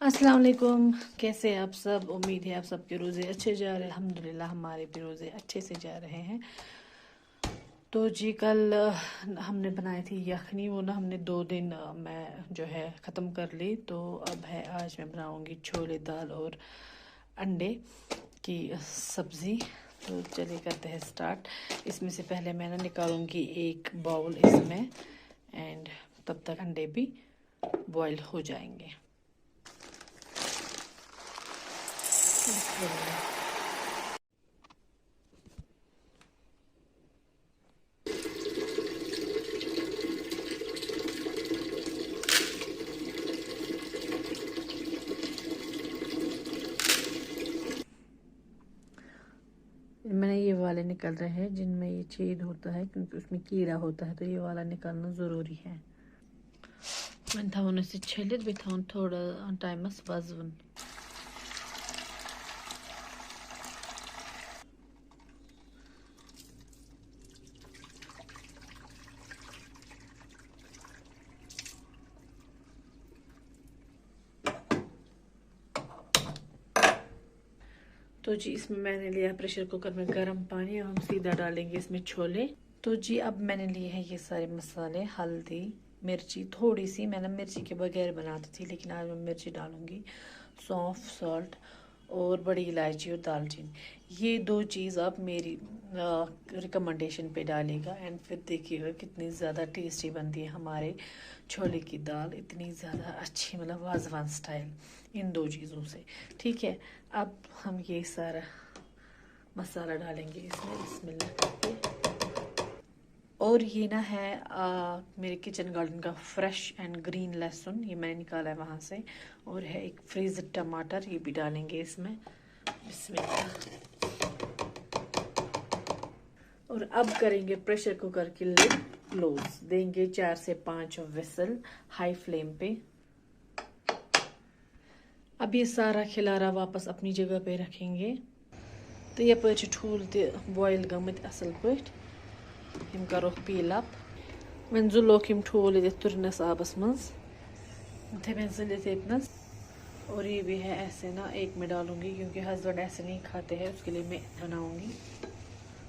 अस्सलाम वालेकुम। कैसे हैं आप सब? उम्मीद है आप सबके रोज़े अच्छे जा रहे हैं। अल्हम्दुलिल्लाह हमारे भी रोज़े अच्छे से जा रहे हैं। तो जी कल हमने बनाई थी यखनी। वो ना हमने 2 दिन मैं जो है ख़त्म कर ली। तो अब है आज मैं बनाऊंगी छोले दाल और अंडे की सब्ज़ी। तो चलिए करते हैं स्टार्ट। इसमें से पहले मैं ना निकालूंगी एक बाउल इसमें, एंड तब तक अंडे भी बॉईल हो जाएंगे। मैंने ये वाले निकल रहे हैं जिनमें ये छेद होता है, क्योंकि उसमें कीड़ा होता है, तो ये वाला निकालना ज़रूरी है। मैं था उन्हें छेलित भी था थोड़ा टाइमस वजन। तो जी इसमें मैंने लिया प्रेशर कुकर में गर्म पानी, और हम सीधा डालेंगे इसमें छोले। तो जी अब मैंने लिए हैं ये सारे मसाले, हल्दी, मिर्ची थोड़ी सी, मैंने मिर्ची के बगैर बनाती थी लेकिन आज मैं मिर्ची डालूंगी, सौंफ, सॉल्ट और बड़ी इलायची और दालचीनी। ये 2 चीज़ आप मेरी रिकमेंडेशन पे डालेगा, एंड फिर देखिएगा कितनी ज़्यादा टेस्टी बनती है हमारे छोले की दाल, इतनी ज़्यादा अच्छी, मतलब वाजवान स्टाइल इन 2 चीज़ों से। ठीक है, अब हम ये सारा मसाला डालेंगे इसमें बिस्मिल्लाह करके। और ये ना है मेरे किचन गार्डन का फ्रेश एंड ग्रीन लहसुन, ये मैंने निकाला है वहाँ से। और है एक फ्रीज टमाटर, ये भी डालेंगे इसमें बिस्मिल्लाह। और अब करेंगे प्रेशर कुकर की लिड क्लोज, देंगे 4 से 5 विसल हाई फ्लेम पे। अब ये सारा खिलारा वापस अपनी जगह पे रखेंगे। तो ये ठूल बॉयल गमत असल पट, हम करो पील अप। वन जुलोक ठूल तुरनस आबस मज, थे मैं जिलित इतनस। और ये भी है ऐसे ना, एक में डालूंगी क्योंकि हस्बैंड ऐसे नहीं खाते हैं, उसके लिए मैं बनाऊंगी।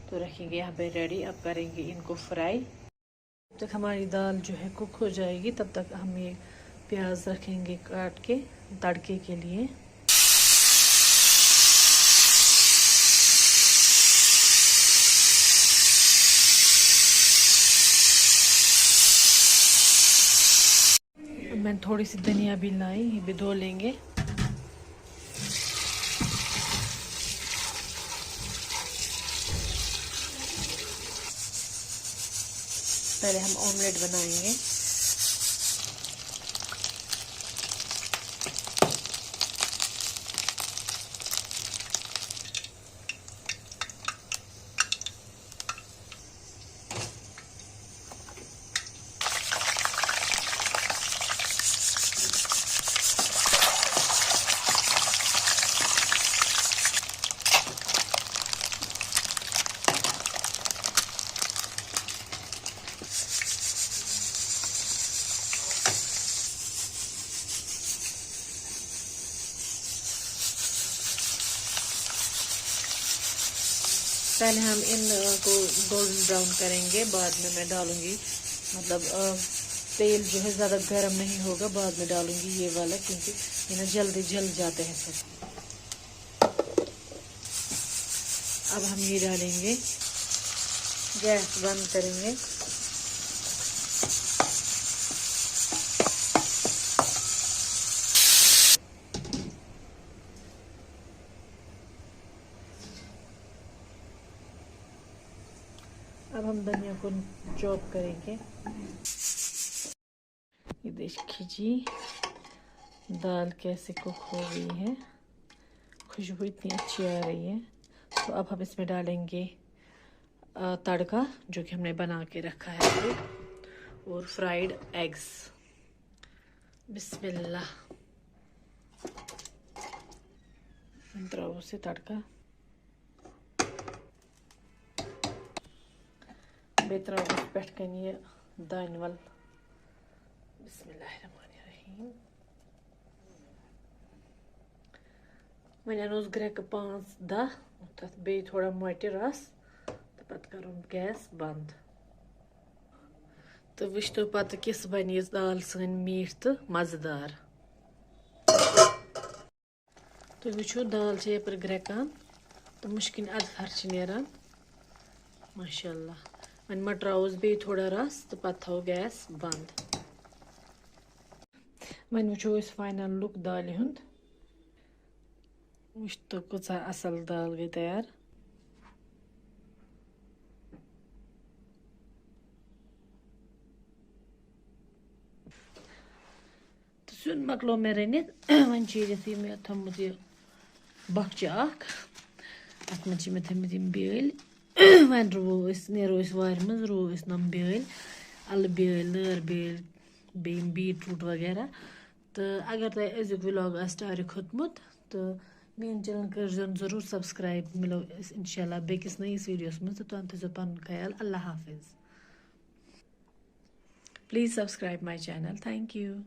तो रखेंगे यहाँ पे रेडी। अब करेंगे इनको फ्राई। जब तक हमारी दाल जो है कुक हो जाएगी, तब तक हम ये प्याज रखेंगे काट के तड़के के लिए। मैंने थोड़ी सी धनिया भी लाई, ये भी धो लेंगे। पहले हम ऑमलेट बनाएंगे। पहले हम इन को गोल्डन ब्राउन करेंगे, बाद में मैं डालूंगी, मतलब तेल जो है ज़्यादा गर्म नहीं होगा, बाद में डालूंगी ये वाला, क्योंकि ये ना जल्दी जल जाते हैं सब। अब हम ये डालेंगे, गैस बंद करेंगे। अब हम धनिया को चॉप करेंगे। ये देखिए जी दाल कैसे कुक हो गई है, खुशबू इतनी अच्छी आ रही है। तो अब हम इसमें डालेंगे तड़का जो कि हमने बना के रखा है, और फ्राइड एग्स बिस्मिल्लाह। तरह से तड़का बेतरा पे कन दान वल बिस्मिल्लाहिर्रहमानिर्रहीम। वह अनोस ग्रेक 5-10 तथ बे थोड़ा मोटे रस तो पत करो गैस बंद तो वुचतो पत किस बन यह दाल सन मीठ तो मजेदार तो वो दाल यपर ग्रेकान तो मुश्किल अद खर्च नेरान माशाल्लाह वन मटरावस बे थोड़ा रस तो पत थो गैस बंद वन वो फाइनल लुक दाल हुंद तो कूचा असल दाल गई तैयार तो सुन मकलो मे रनित वन मे थमुत यह बख्च अत मे थमित बेल वन रुवो नेरो वार मज रुवो नम बेल अल बेल नर बेल बे बीट रूट वगैरह तो अगर तुम अजुक व्लॉग स्टार्ट खोतमुत तो मेन चैनल कर जरूर सब्सक्राइब मिलो इंशाल्लाह बेकिस नईस वीडियोस में तो तुम थो पन ख्याल अल्लाह हाफिज please subscribe my channel thank you